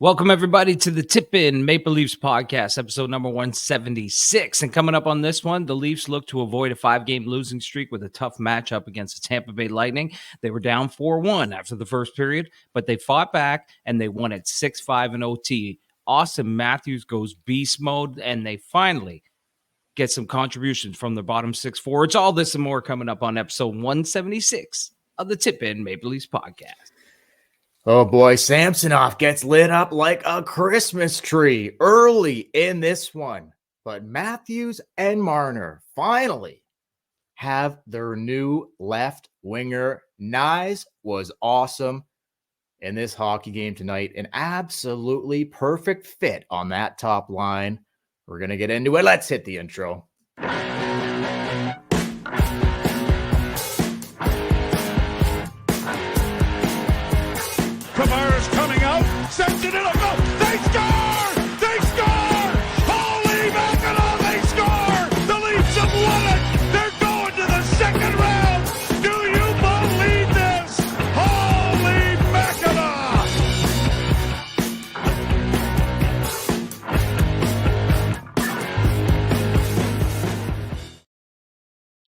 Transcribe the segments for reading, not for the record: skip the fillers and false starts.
Welcome, everybody, to the Tip In Maple Leafs podcast, episode number 176. And coming up on this one, the Leafs look to avoid a 5-game losing streak with a tough matchup against the Tampa Bay Lightning. They were down 4-1 after the first period, but they fought back and they won at 6-5 in OT. Austin Matthews goes beast mode, and they finally get some contributions from their bottom six forwards. All this and more coming up on episode 176 of the Tip In Maple Leafs podcast. Oh boy, Samsonov gets lit up like a Christmas tree early in this one. But Matthews and Marner finally have their new left winger. Nyes was awesome in this hockey game tonight. An absolutely perfect fit on that top line. We're going to get into it. Let's hit the intro. Kamara's coming out, sends it in a goal. They score! They score! Holy mackerel, they score! The Leafs have won it! They're going to the second round! Do you believe this? Holy mackerel!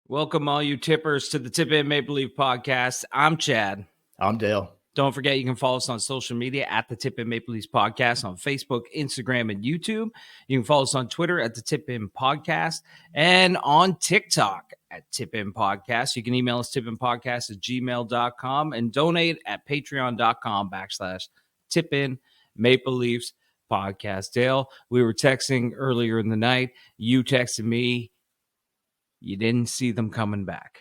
Welcome, all you tippers, to the Tip In Maple Leaf podcast. I'm Chad. I'm Dale. Don't forget, you can follow us on social media at the Tip In Maple Leafs podcast on Facebook, Instagram, and YouTube. You can follow us on Twitter at the Tip In Podcast and on TikTok at Tip In Podcast. You can email us tipinpodcast@gmail.com and donate at patreon.com/Tip In Maple Leafs podcast. Dale, we were texting earlier in the night. You texted me. You didn't see them coming back.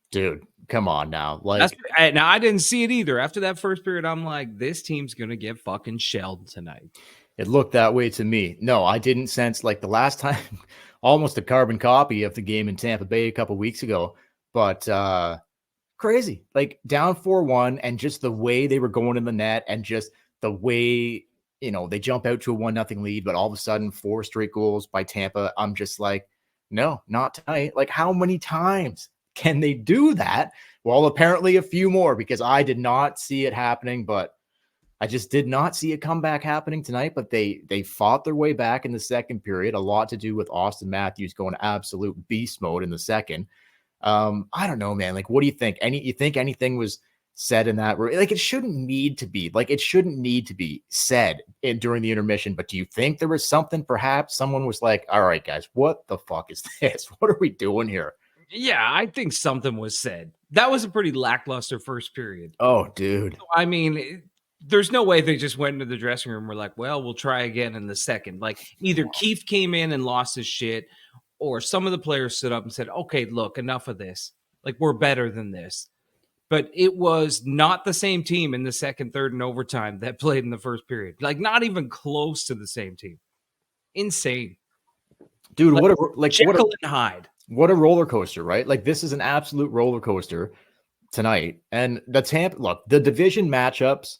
Dude, come on now. Like, now, I didn't see it either. After that first period, I'm like, this team's going to get fucking shelled tonight. it looked that way to me. No, I didn't sense, like, the last time, almost a carbon copy of the game in Tampa Bay a couple weeks ago. But crazy. Like, down 4-1, and just the way they were going in the net, and just the way, they jump out to a 1-0 lead, but all of a sudden 4 straight goals by Tampa. I'm just like, no, not tonight. Like, how many times can they do that? Well, apparently a few more, because I did not see it happening, but I just did not see a comeback happening tonight. But they fought their way back in the second period. A lot to do with Austin Matthews going absolute beast mode in the second. I don't know, man. Like, what do you think? You think anything was said in that? Like, it shouldn't need to be. Like, it shouldn't need to be said during the intermission. But do you think there was something? Perhaps someone was like, "All right, guys, what the fuck is this? What are we doing here?" Yeah, I think something was said. That was a pretty lackluster first period. Oh, dude. I mean, there's no way they just went into the dressing room and were like, well, we'll try again in the second. Like, either Keefe came in and lost his shit, or some of the players stood up and said, okay, look, enough of this. Like, we're better than this. But it was not the same team in the second, third, and overtime that played in the first period. Like, not even close to the same team. Insane. Dude, like Jekyll and Hyde. What a roller coaster, right? Like, this is an absolute roller coaster tonight. And the division matchups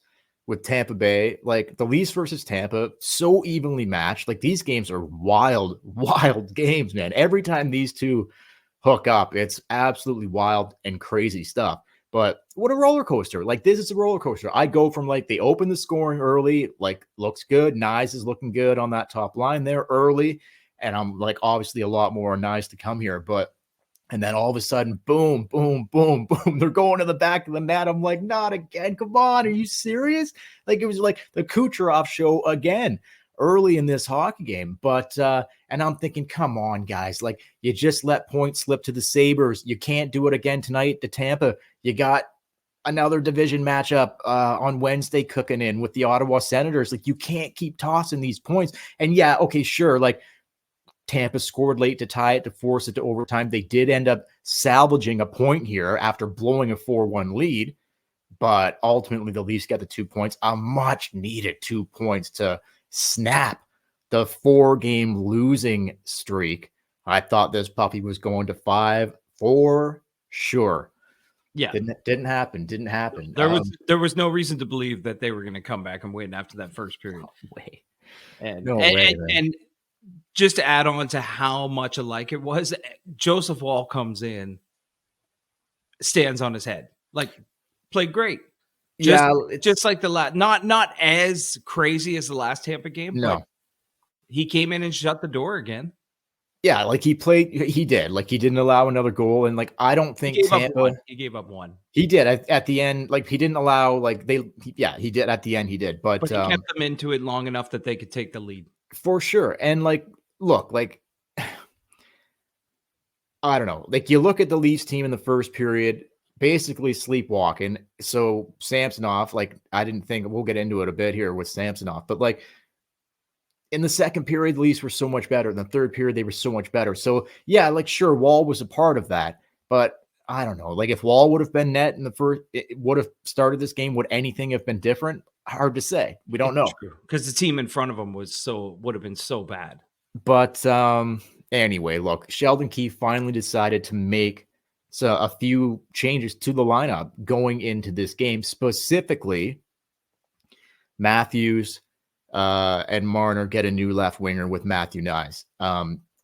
with Tampa Bay, like the Leafs versus Tampa, so evenly matched. Like, these games are wild, wild games, man. Every time these two hook up, it's absolutely wild and crazy stuff. But what a roller coaster. Like, this is a roller coaster. I go from, like, they open the scoring early, like, looks good. Nyes is looking good on that top line there early. And I'm like, obviously a lot more nice to come here. And then all of a sudden, boom, boom, boom, boom. They're going to the back of the net. I'm like, not again. Come on. Are you serious? Like, it was like the Kucherov show again early in this hockey game. But, and I'm thinking, come on, guys. Like, you just let points slip to the Sabres. You can't do it again tonight to Tampa. You got another division matchup on Wednesday cooking in with the Ottawa Senators. Like, you can't keep tossing these points. And yeah, okay, sure. Like, Tampa scored late to tie it, to force it to overtime. They did end up salvaging a point here after blowing a 4-1 lead, but ultimately the Leafs got the 2 points, a much needed 2 points to snap the 4-game losing streak. I thought this puppy was going to 5 for sure. Yeah. Didn't happen. There was no reason to believe that they were going to come back and win after that first period. No way. And just to add on to how much alike it was, Joseph Wall comes in, stands on his head. Like, played great. Yeah, Just like the last, not as crazy as the last Tampa game, but no. he came in and shut the door again. Yeah, like he did. Like he didn't allow another goal, and like I don't He think gave up Tampa. one. He gave up one. He did at the end. Like he didn't allow he did at the end. He did, but But he kept them into it long enough that they could take the lead. for sure. And like, look, like I don't know. Like you look at the Leafs team in the first period, basically sleepwalking. So Samsonov, like I didn't think we'll get into it a bit here with Samsonov, but like in the second period, the Leafs were so much better. In the third period, they were so much better. So yeah, like sure, Wall was a part of that, but I don't know. Like if Wall would have been net in the first, it would have started this game. Would anything have been different? Hard to say. We don't know. Because the team in front of him would have been so bad. But anyway, look, Sheldon Keefe finally decided to make a few changes to the lineup going into this game, specifically Matthews and Marner get a new left winger with Matthew Nyes.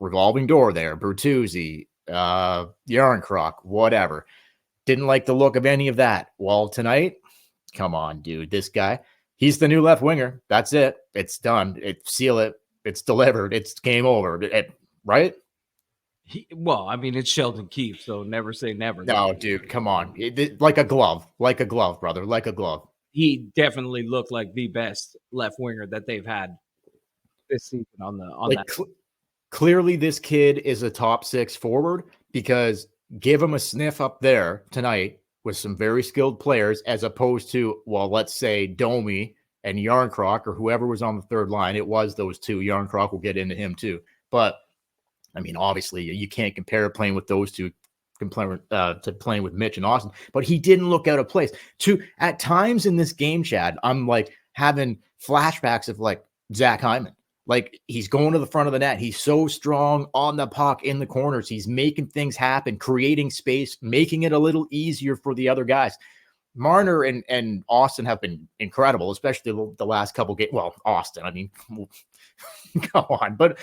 Revolving door there, Bertuzzi, Yarncroc, whatever. Didn't like the look of any of that. Well, tonight, come on, dude. This guy, he's the new left winger. That's it. It's done. Seal it. It's delivered. It's game over. Right? Well, I mean, it's Sheldon Keefe, so never say never. No, dude, come on. Like a glove, brother, like a glove. He definitely looked like the best left winger that they've had this season on that. Clearly, this kid is a top 6 forward because give him a sniff up there tonight with some very skilled players, as opposed to, well, let's say Domi and Yarncroc or whoever was on the third line. It was those two. Yarncroc will get into him too. But, I mean, obviously, you can't compare playing with those two to playing with Mitch and Austin. But he didn't look out of place. At times in this game, Chad, I'm like having flashbacks of like Zach Hyman. Like he's going to the front of the net. He's so strong on the puck in the corners. He's making things happen, creating space, making it a little easier for the other guys. Marner and Austin have been incredible, especially the last couple games. Well, Austin, I mean, go on. But,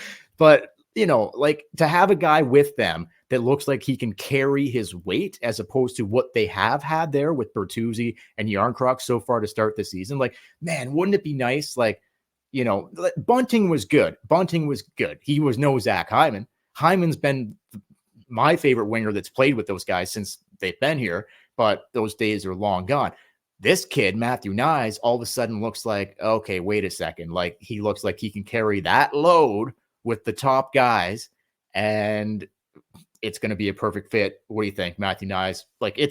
you know, like to have a guy with them that looks like he can carry his weight as opposed to what they have had there with Bertuzzi and Yarncroc so far to start the season. Like, man, wouldn't it be nice? Like, you know, Bunting was good. He was no Zach Hyman. Hyman's been my favorite winger that's played with those guys since they've been here, but those days are long gone. This kid, Matthew Nyes, all of a sudden looks like, okay, wait a second. Like he looks like he can carry that load with the top guys, and it's going to be a perfect fit. What do you think, Matthew Nyes? Like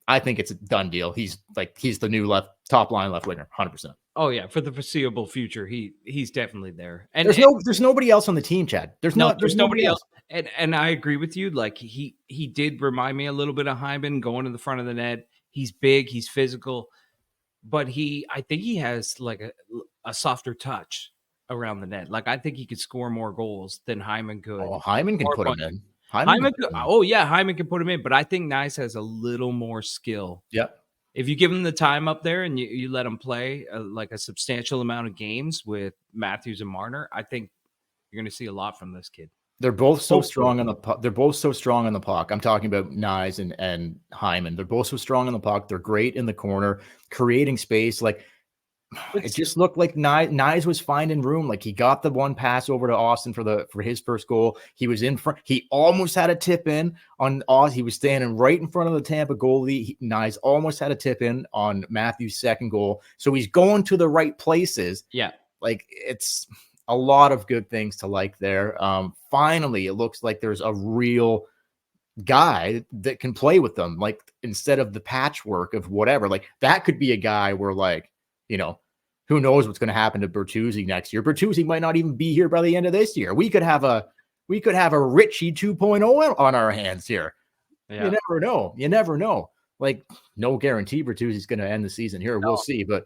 I think it's a done deal. He's the new top line left winger, 100%. Oh yeah, for the foreseeable future, he's definitely there. And there's nobody else on the team, Chad. There's nobody else. And I agree with you. Like he did remind me a little bit of Hyman going to the front of the net. He's big, he's physical, but I think he has like a softer touch around the net. Like I think he could score more goals than Hyman could. Oh, Hyman can put him in. Hyman can put him in, but I think Nyes has a little more skill. Yep. If you give him the time up there and you let him play like a substantial amount of games with Matthews and Marner, I think you're going to see a lot from this kid. They're both so strong on the puck. They're both so strong on the puck. I'm talking about Nyes and Hyman. They're both so strong on the puck. They're great in the corner, creating space. Like it just looked like Nyes was finding room. Like he got the one pass over to Austin for his first goal. He was in front. He almost had a tip in on Austin. He was standing right in front of the Tampa goalie. Nyes almost had a tip in on Matthews' second goal. So he's going to the right places. Yeah. Like it's a lot of good things to like there. Finally, it looks like there's a real guy that can play with them. Like instead of the patchwork of whatever, like that could be a guy where like, you know, who knows what's going to happen to Bertuzzi next year. Bertuzzi might not even be here by the end of this year. We could have a Richie 2.0 on our hands here. Yeah. You never know. Like no guarantee Bertuzzi's going to end the season here. No. We'll see. But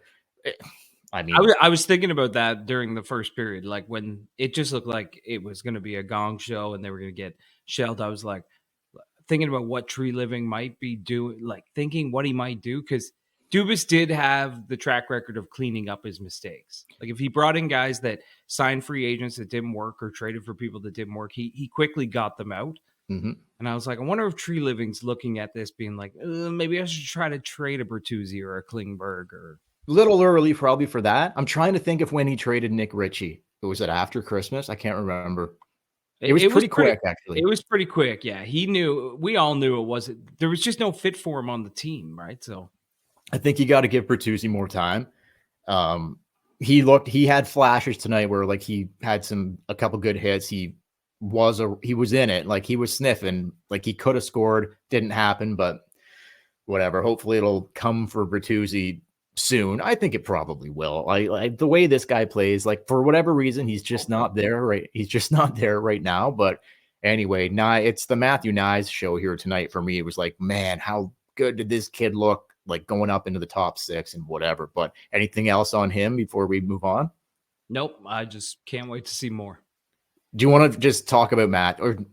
I mean, I was thinking about that during the first period, like when it just looked like it was going to be a gong show and they were going to get shelled. I was like thinking about what Tree Living might be doing, like thinking what he might do. Cause Dubas did have the track record of cleaning up his mistakes. Like if he brought in guys that signed free agents that didn't work or traded for people that didn't work, he quickly got them out. Mm-hmm. And I was like, I wonder if Tree Living's looking at this being like, maybe I should try to trade a Bertuzzi or a Klingberg or Little early probably for that. I'm trying to think of when he traded Nick Ritchie. Was it after Christmas? I can't remember. It was pretty quick, actually. It was pretty quick. Yeah. We all knew it wasn't, there was just no fit for him on the team. Right. So I think you got to give Bertuzzi more time. He had flashes tonight where like he had a couple good hits. He was in it. Like he was sniffing, like he could have scored, didn't happen, but whatever. Hopefully it'll come for Bertuzzi soon. I think it probably will. I the way this guy plays, like for whatever reason, he's just not there, right? He's just not there right now. But anyway, it's the Matthew Nyes show here tonight for me. It was like, man, how good did this kid look like going up into the top 6 and whatever. But anything else on him before we move on? Nope. I just can't wait to see more. Do you want to just talk about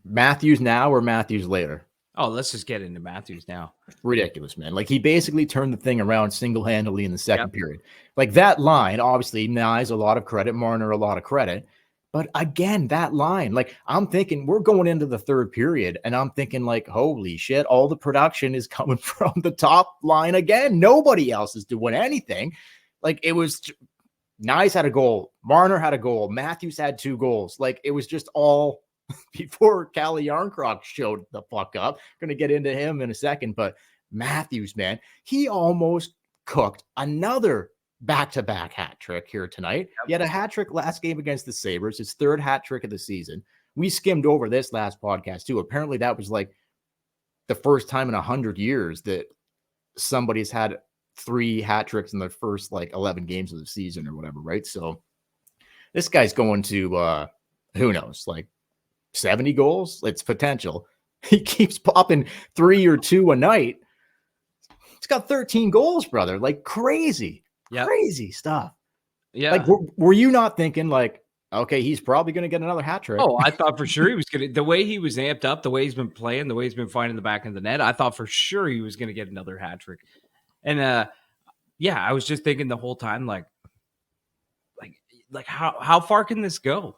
Matthews now or Matthews later? Oh, let's just get into Matthews now. Ridiculous, man. Like he basically turned the thing around single-handedly in the second period. Like that line, obviously, Nyes a lot of credit, Marner a lot of credit. But again, that line, like I'm thinking we're going into the third period and I'm thinking like, holy shit, all the production is coming from the top line again. Nobody else is doing anything. Like it was Nyes had a goal. Marner had a goal. Matthews had 2 goals. Like it was just all before Calle Jarnkrok showed the fuck up. Going to get into him in a second, but Matthews, man, he almost cooked another back-to-back hat trick here tonight. He had a hat trick last game against the Sabres, his 3rd hat trick of the season. We skimmed over this last podcast too. Apparently that was like the first time in 100 years that somebody's had 3 hat tricks in the first like 11 games of the season or whatever, right? So this guy's going to who knows, like 70 goals. It's potential. He keeps popping 3 or 2 a night. He's got 13 goals, brother. Like crazy. Yep. Crazy stuff. Yeah. Like, were you not thinking like, okay, he's probably going to get another hat trick? Oh, I thought for sure he was going to, the way he was amped up, the way he's been playing, the way he's been finding the back of the net, I thought for sure he was going to get another hat trick. And yeah, I was just thinking the whole time, like how far can this go?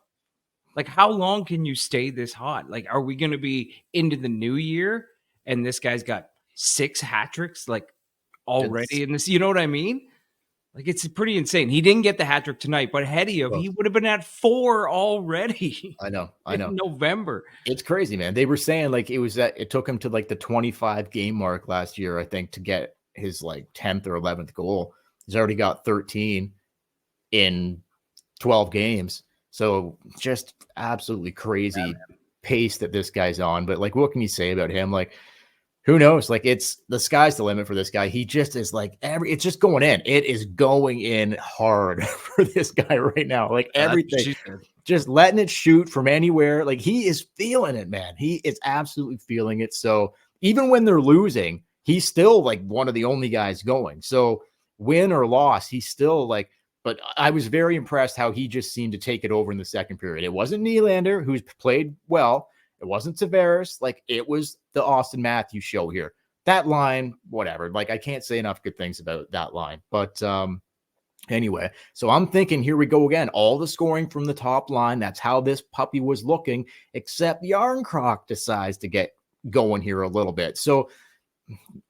Like, how long can you stay this hot? Like, are we going to be into the new year and this guy's got 6 hat tricks like already in this? You know what I mean? Like, it's pretty insane. He didn't get the hat trick tonight, but he would have been at 4 already. I know. In November. It's crazy, man. They were saying like it took him to like the 25 game mark last year, I think, to get his like 10th or 11th goal. He's already got 13 in 12 games. So just absolutely crazy pace that this guy's on. But like, what can you say about him? Like, who knows? Like, it's the sky's the limit for this guy. He just is like it's just going in. It is going in hard for this guy right now. Like everything, just letting it shoot from anywhere. Like he is feeling it, man. He is absolutely feeling it. So even when they're losing, he's still like one of the only guys going. So win or loss, he's still like. But I was very impressed how he just seemed to take it over in the second period. It wasn't Nylander, who's played well. It wasn't Tavares. Like, it was the Auston Matthews show here. That line, whatever. Like, I can't say enough good things about that line. But anyway, so I'm thinking, here we go again. All the scoring from the top line. That's how this puppy was looking, except Jarnkrok decides to get going here a little bit. So,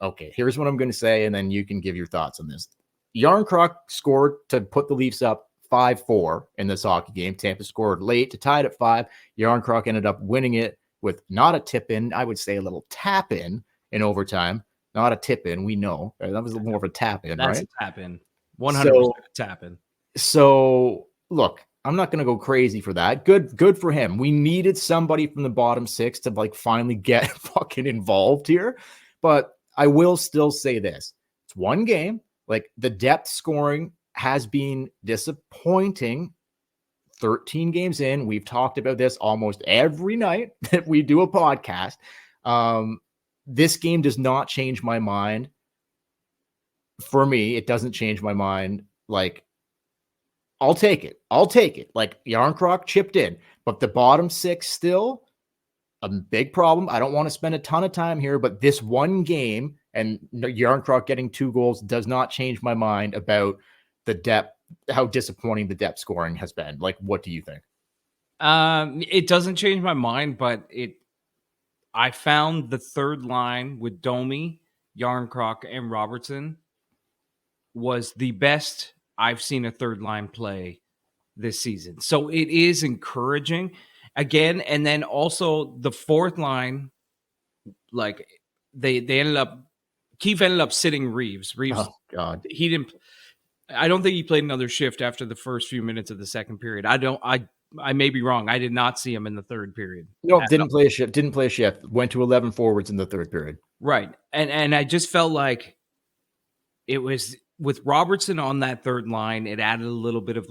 okay, here's what I'm going to say, and then you can give your thoughts on this. Jarnkrok scored to put the Leafs up 5-4 in this hockey game. Tampa scored late to tie it at 5. Jarnkrok ended up winning it with not a tip in, I would say a little tap in overtime. Not a tip in, we know. That was more of a tap in, right? That's a tap in. 100% tap in. So, look, I'm not going to go crazy for that. Good for him. We needed somebody from the bottom 6 to like finally get fucking involved here. But I will still say this. It's one game. Like the depth scoring has been disappointing. 13 games in. We've talked about this almost every night that we do a podcast. This game does not change my mind. For me, it doesn't change my mind. Like, I'll take it. Like, Jarnkrok chipped in, but the bottom 6 still a big problem. I don't want to spend a ton of time here, but this one game and Jarnkrok getting 2 goals does not change my mind about the depth, how disappointing the depth scoring has been. Like, what do you think? It doesn't change my mind, but I found the third line with Domi, Yarncroc, and Robertson was the best I've seen a third line play this season. So it is encouraging again. And then also the fourth line, like they ended up, Keefe ended up sitting Reeves. Oh God. He didn't, I don't think he played another shift after the first few minutes of the second period. I may be wrong. I did not see him in the third period. No, didn't play a shift. Went to 11 forwards in the third period. Right. And I just felt like it was with Robertson on that third line, it added a little bit of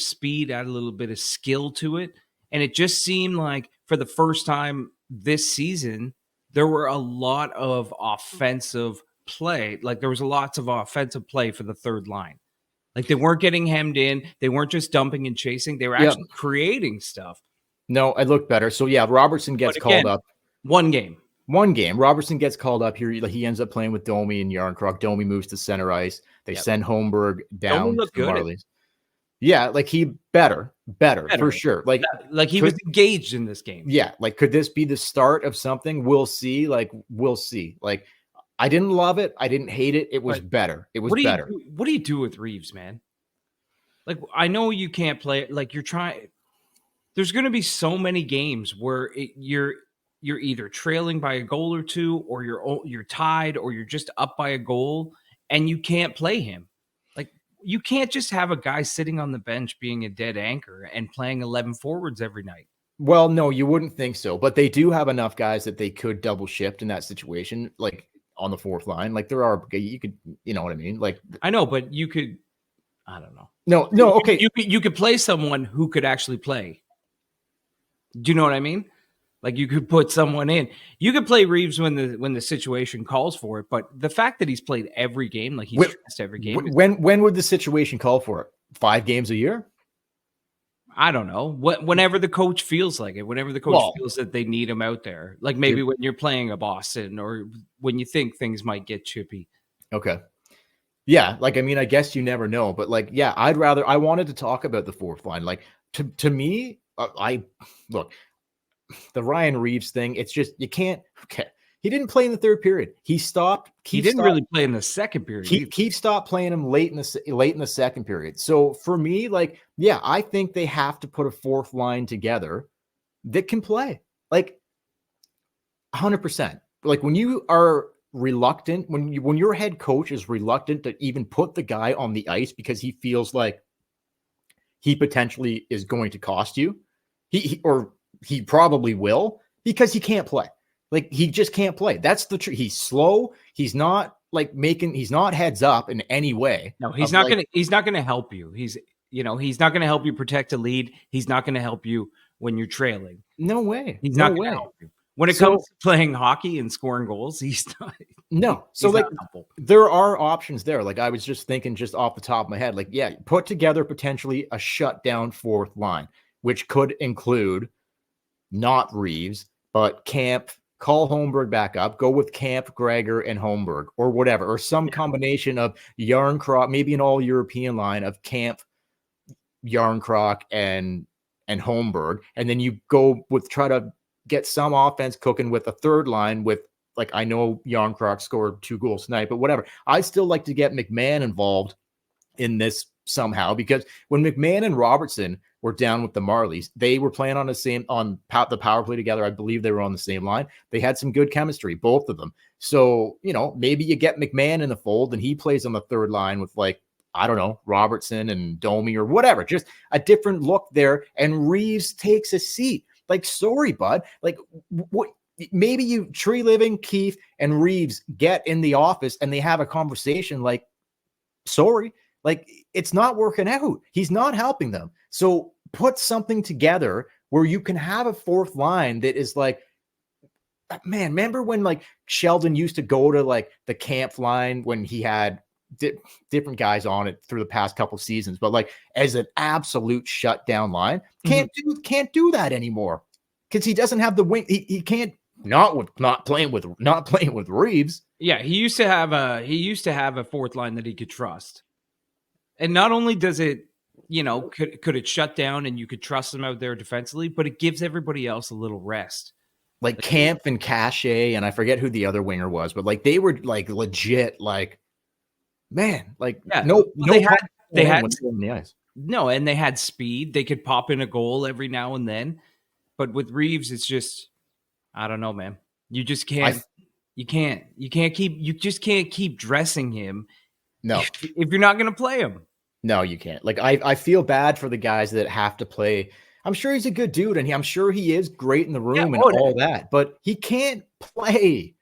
speed, added a little bit of skill to it. And it just seemed like for the first time this season, there were a lot of offensive play. Like there was lots of offensive play for the third line. Like they weren't getting hemmed in. They weren't just dumping and chasing. They were actually creating stuff. No, it looked better. So yeah, Robertson gets called up. One game. Robertson gets called up here. He ends up playing with Domi and Yarncroc. Domi moves to center ice. They send Holmberg down to the Marlies. Yeah, like he better for sure. Like he was engaged in this game. Yeah, like could this be the start of something? We'll see. Like we'll see. Like I didn't love it. I didn't hate it. It was better. It was better. What do you do with Reeves, man? Like I know you can't play it. Like you're trying. There's going to be so many games where you're either trailing by a goal or two, or you're tied, or you're just up by a goal, and you can't play him. Like you can't just have a guy sitting on the bench being a dead anchor and playing 11 forwards every night. Well, no, you wouldn't think so, but they do have enough guys that they could double shift in that situation, like on the fourth line. Like there are, you could, you know what I mean? Like I know, but you could, I don't know. No, okay. You could play someone who could actually play. Do you know what I mean? Like you could put someone in. You could play Reeves when the situation calls for it, but the fact that he's played every game, like he's stressed every game. When would the situation call for it? 5 games a year? I don't know. Whenever the coach feels like it, whenever the coach feels that they need him out there, like maybe when you're playing a Boston or when you think things might get chippy. Okay. Yeah, like I mean, I guess you never know, but like, yeah, I wanted to talk about the fourth line. Like to me, look, the Ryan Reeves thing. It's just you can't. Okay, he didn't play in the third period. He stopped. He didn't really play in the second period. Keith stopped playing him late in the second period. So for me, like, yeah, I think they have to put a fourth line together that can play like 100%. Like when you are reluctant, when your head coach is reluctant to even put the guy on the ice because he feels like he potentially is going to cost you, he probably will because he can't play. Like he just can't play. That's the truth. He's slow. He's not he's not heads up in any way. No, he's not going to help you. He's not going to help you protect a lead. He's not going to help you when you're trailing. No way. He's not going to help you. When it comes to playing hockey and scoring goals, he's not. No. So like there are options there. Like I was just thinking just off the top of my head, like, yeah, put together potentially a shutdown fourth line, which could include not Reeves, but Camp, call Holmberg back up, go with Camp, Gregor, and Holmberg or whatever, or some combination of Yarncroc, maybe an all European line of Camp, Yarncroc, and Holmberg. And then you go with, try to get some offense cooking with a third line with, like, I know Yarncroc scored 2 goals tonight, but whatever. I'd still like to get McMahon involved in this somehow, because when McMahon and Robertson were down with the Marlies, they were playing on the power play together. I believe they were on the same line. They had some good chemistry, both of them. So, maybe you get McMahon in the fold and he plays on the third line with, like, I don't know, Robertson and Domi or whatever, just a different look there. And Reeves takes a seat. Like, sorry, bud. Like, what? Maybe you Tree Living, Keith, and Reeves get in the office and they have a conversation. Like, sorry, like it's not working out. He's not helping them. So put something together where you can have a fourth line that is like, man. Remember when like Sheldon used to go to like the Camp line when he had different guys on it through the past couple seasons, but like as an absolute shutdown line, can't do that anymore because he doesn't have the wing. He can't not playing with Reeves. Yeah, he used to have a fourth line that he could trust, and not only does it, could it shut down and you could trust him out there defensively, but it gives everybody else a little rest. like Camp and Cachet, and I forget who the other winger was, but like they were like legit, like man, like no they had when they were on the ice. No, and they had speed. They could pop in a goal every now and then. But with Reeves, it's just, I don't know, man. You just can't. You just can't keep dressing him. No, if you're not going to play him. No, you can't. Like I feel bad for the guys that have to play. I'm sure he's a good dude, and I'm sure he is great in the room and all that, but he can't play.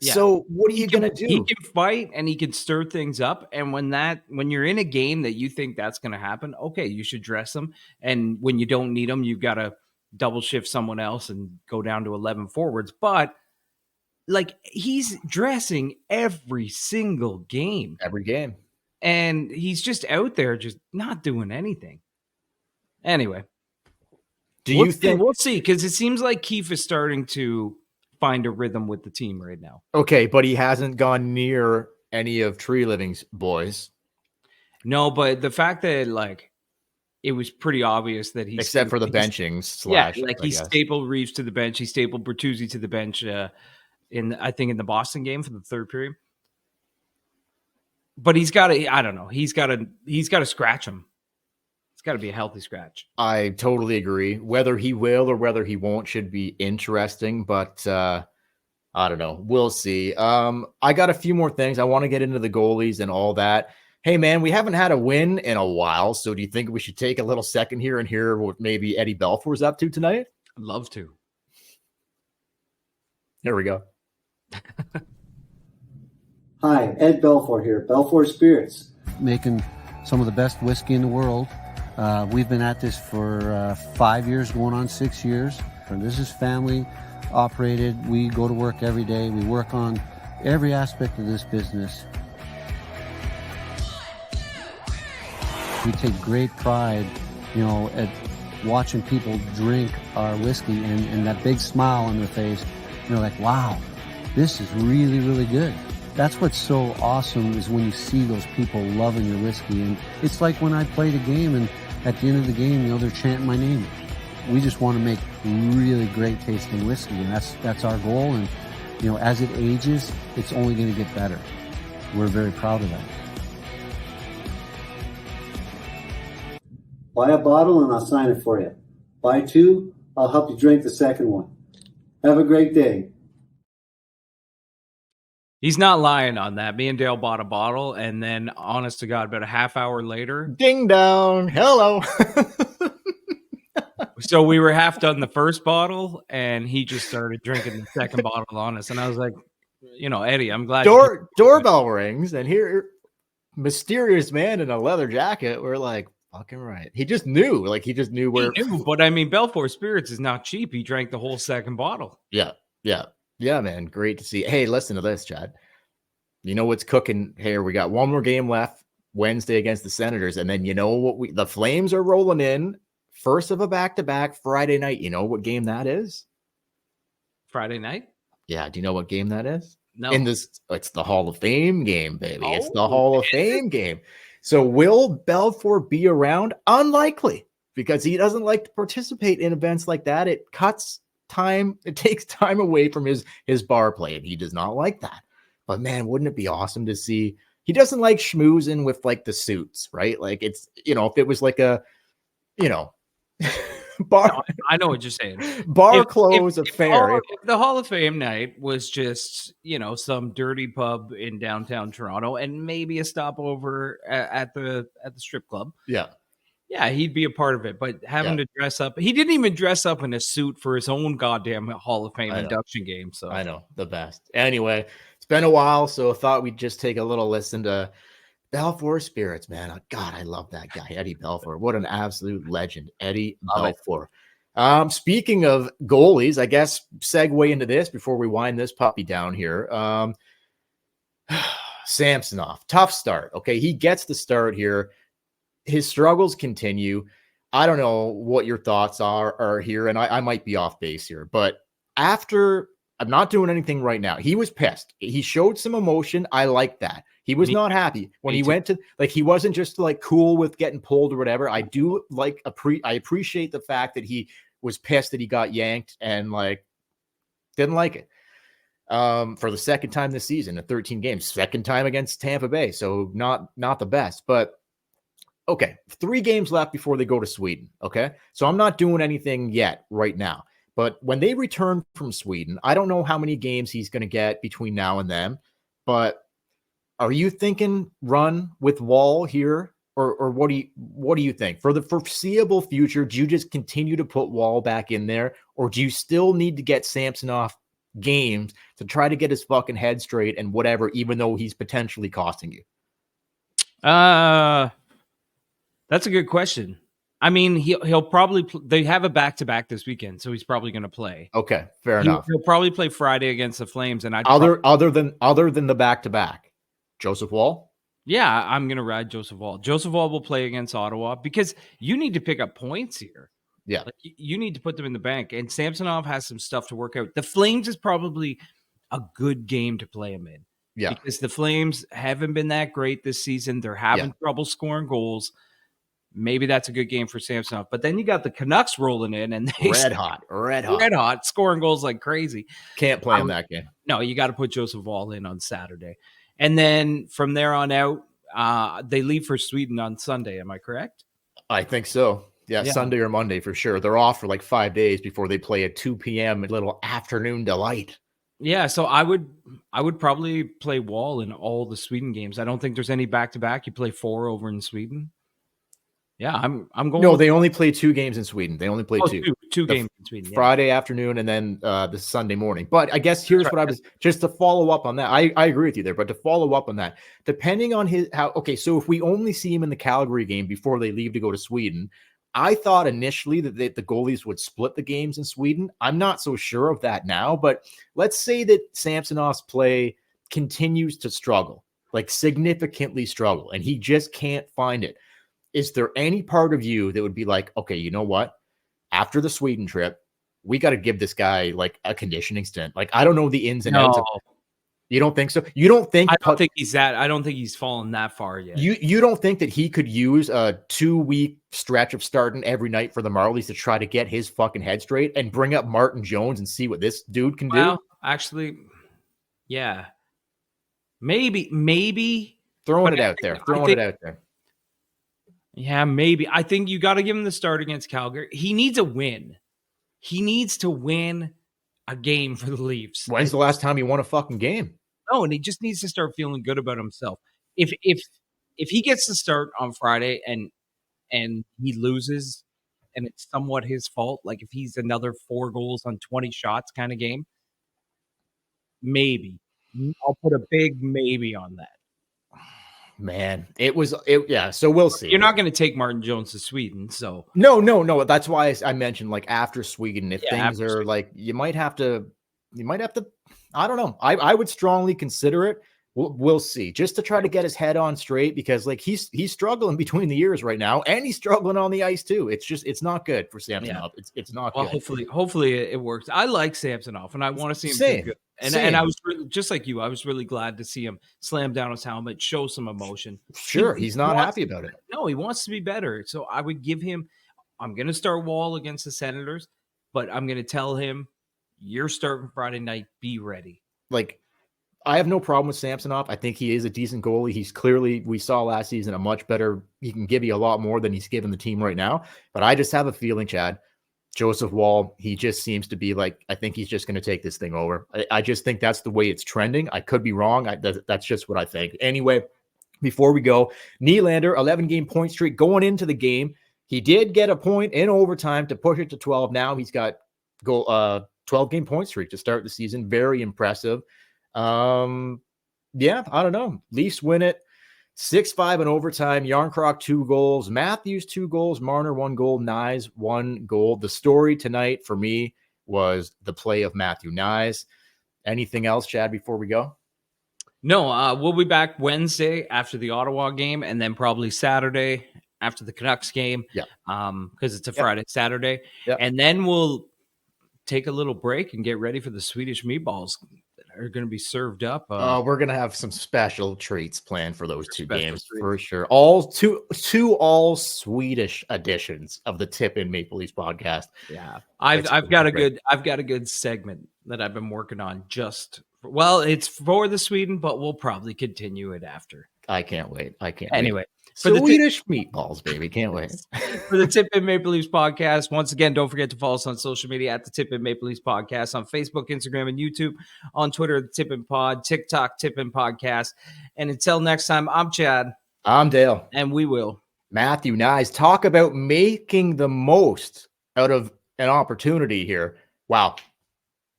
Yeah. So what are you going to do? He can fight and he can stir things up. And when you're in a game that you think that's going to happen, okay, you should dress him. And when you don't need him, you've got to double shift someone else and go down to 11 forwards. But like he's dressing every single game. Every game. And he's just out there just not doing anything. Anyway. You think we'll see? Because it seems like Keefe is starting to find a rhythm with the team right now. Okay, but he hasn't gone near any of Tree Living's boys. No, but the fact that like it was pretty obvious that he's except for the benching he stapled Reeves to the bench, he stapled Bertuzzi to the bench in the Boston game for the third period. But he's got to, I don't know, he's got to scratch him. It's got to be a healthy scratch. I totally agree. Whether he will or whether he won't should be interesting, but I don't know. We'll see. I got a few more things. I want to get into the goalies and all that. Hey, man, we haven't had a win in a while, so do you think we should take a little second here and hear what maybe Eddie Belfour's up to tonight? I'd love to. Here we go. Hi, Ed Belfour here, Belfour Spirits. Making some of the best whiskey in the world. We've been at this for 5 years, going on 6 years. And this is family operated. We go to work every day. We work on every aspect of this business. We take great pride, at watching people drink our whiskey and that big smile on their face. Like, wow, this is really, really good. That's what's so awesome is when you see those people loving your whiskey. And it's like when I played a game and at the end of the game, they're chanting my name. We just want to make really great tasting whiskey, and that's our goal. And, as it ages, it's only going to get better. We're very proud of that. Buy a bottle and I'll sign it for you. Buy two, I'll help you drink the second one. Have a great day. He's not lying on that. Me and Dale bought a bottle, and then, honest to God, about a half hour later, ding dong, hello. So we were half done the first bottle, and he just started drinking the second bottle on us. And I was like, Eddie, I'm glad. Doorbell rings, and here, mysterious man in a leather jacket. We're like, fucking right. He just knew, where. He knew, but I mean, Belfour Spirits is not cheap. He drank the whole second bottle. Yeah, man. Great to see. Hey, listen to this, Chad. You know what's cooking here? We got one more game left Wednesday against the Senators. And then the Flames are rolling in. First of a back-to-back Friday night. You know what game that is? Friday night? Yeah. Do you know what game that is? No. It's the Hall of Fame game, baby. It's the Hall of Fame game. So will Belfour be around? Unlikely, because he doesn't like to participate in events like that. It cuts time, it takes time away from his bar play, and he does not like that. But man, wouldn't it be awesome to see? He doesn't like schmoozing with like the suits, right? Like it's if it was like a bar. No, I know what you're saying. Bar clothes affair. If the Hall of Fame night was just some dirty pub in downtown Toronto and maybe a stopover at the strip club. Yeah, he'd be a part of it, but having to dress up, he didn't even dress up in a suit for his own goddamn Hall of Fame induction game. So I know, the best. Anyway, it's been a while, so I thought we'd just take a little listen to Belfour Spirits, man. Oh, God, I love that guy, Eddie Belfour. What an absolute legend, Eddie Belfour. Speaking of goalies, I guess segue into this before we wind this puppy down here. Samsonov, tough start. Okay, he gets the start here. His struggles continue. I don't know what your thoughts are here, and I might be off base here, but after I'm not doing anything right now. He was pissed. He showed some emotion. I like that. He was not happy when he went to he wasn't just like cool with getting pulled or whatever. I do I appreciate the fact that he was pissed that he got yanked and Didn't like it. For the second time this season in 13 games, second time against Tampa Bay. So not the best, but okay. 3 games left before they go to Sweden. Okay. So I'm not doing anything yet right now, but when they return from Sweden, I don't know how many games he's going to get between now and then, but are you thinking run with Wall here? Or what do you think for the foreseeable future? Do you just continue to put Wall back in there, or do you still need to get Samsonov games to try to get his fucking head straight and whatever, even though he's potentially costing you? That's a good question. I mean, he'll probably they have a back-to-back this weekend, so he's probably going to play. Okay, fair enough. He'll probably play Friday against the Flames, and other than the back-to-back, Joseph Wall. Yeah, I'm going to ride Joseph Wall. Joseph Wall will play against Ottawa because you need to pick up points here. Yeah. Like, you need to put them in the bank. And Samsonov has some stuff to work out. The Flames is probably a good game to play him in. Yeah. Because the Flames haven't been that great this season. They're having trouble scoring goals. Maybe that's a good game for Samsonov. But then you got the Canucks rolling in and they red hot, scoring goals like crazy. Can't play in that game. No, you got to put Joseph Wall in on Saturday. And then from there on out, they leave for Sweden on Sunday. Am I correct? I think so. Yeah, Sunday or Monday for sure. They're off for like 5 days before they play at 2 p.m. a little afternoon delight. Yeah, so I would probably play Wall in all the Sweden games. I don't think there's any back-to-back. You play 4 over in Sweden. Yeah, I'm going. No, they only play 2 games in Sweden. They only play two games in Sweden. Friday afternoon and then the Sunday morning. But I guess here's what I was just to follow up on that. I agree with you there, but to follow up on that, depending on so if we only see him in the Calgary game before they leave to go to Sweden, I thought initially that the goalies would split the games in Sweden. I'm not so sure of that now, but let's say that Samsonov's play continues to struggle, like significantly struggle, and he just can't find it. Is there any part of you that would be like, okay, you know what? After the Sweden trip, we got to give this guy like a conditioning stint. Like, I don't know the ins and outs of it. You don't think so? You don't think? I don't think he's fallen that far yet. You don't think that he could use a 2-week stretch of starting every night for the Marlies to try to get his fucking head straight and bring up Martin Jones and see what this dude can do? Actually, yeah, maybe throwing it out there. Yeah, maybe. I think you got to give him the start against Calgary. He needs a win. He needs to win a game for the Leafs. When's the last time he won a fucking game? No, and he just needs to start feeling good about himself. If he gets the start on Friday and he loses and it's somewhat his fault, like if he's another 4 goals on 20 shots kind of game, maybe. I'll put a big maybe on that. Man, so we'll see. You're not going to take Martin Jones to Sweden, so no. That's why I mentioned like after Sweden, if things are like you might have to. I don't know. I would strongly consider it. We'll see, just to try to get his head on straight, because like he's struggling between the ears right now, and he's struggling on the ice too. It's not good for Samsonov. It's not. Well, good. hopefully it works. I like Samsonov, and I want to see him do good. And I was just like you. I was really glad to see him slam down his helmet, show some emotion. Sure, he's not happy about it. No, he wants to be better. So I would give him. I'm going to start Wall against the Senators, but I'm going to tell him, you're starting Friday night. Be ready. Like, I have no problem with Samsonov. I think he is a decent goalie. He's clearly, we saw last season, a much better. He can give you a lot more than he's given the team right now. But I just have a feeling, Chad, Joseph Wall, he just seems to be like, I think he's just going to take this thing over. I just think that's the way it's trending. I could be wrong. That's just what I think. Anyway, before we go, Nylander, 11-game point streak going into the game. He did get a point in overtime to push it to 12. Now he's got 12-game point streak to start the season. Very impressive. Yeah, I don't know. Leafs win it 6-5 in overtime. Yarncroc 2 goals, Matthews 2 goals, Marner 1 goal, Nyes 1 goal. The story tonight for me was the play of Matthew Nyes. Anything else, Chad, before we go? No, we'll be back Wednesday after the Ottawa game, and then probably Saturday after the Canucks game. Yeah. Because it's a Friday, Saturday. Yeah. And then we'll take a little break and get ready for the Swedish meatballs that are going to be served up. We're going to have some special treats planned for those 2 games for sure. All two Swedish editions of the Tip in Maple Leafs podcast. Yeah. I've got a good segment that I've been working on it's for the Sweden, but we'll probably continue it after. I can't wait. Anyway, for the Swedish meatballs, baby. Can't wait. For the Tip in Maple Leafs podcast. Once again, don't forget to follow us on social media at the Tip in Maple Leafs podcast on Facebook, Instagram, and YouTube. On Twitter, the Tip in Pod, TikTok, Tip in Podcast. And until next time, I'm Chad. I'm Dale. And we will. Matthew Nyes, talk about making the most out of an opportunity here. Wow.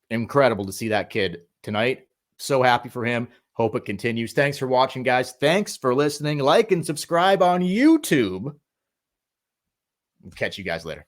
Incredible to see that kid tonight. So happy for him. Hope it continues. Thanks for watching, guys. Thanks for listening. Like and subscribe on YouTube. Catch you guys later.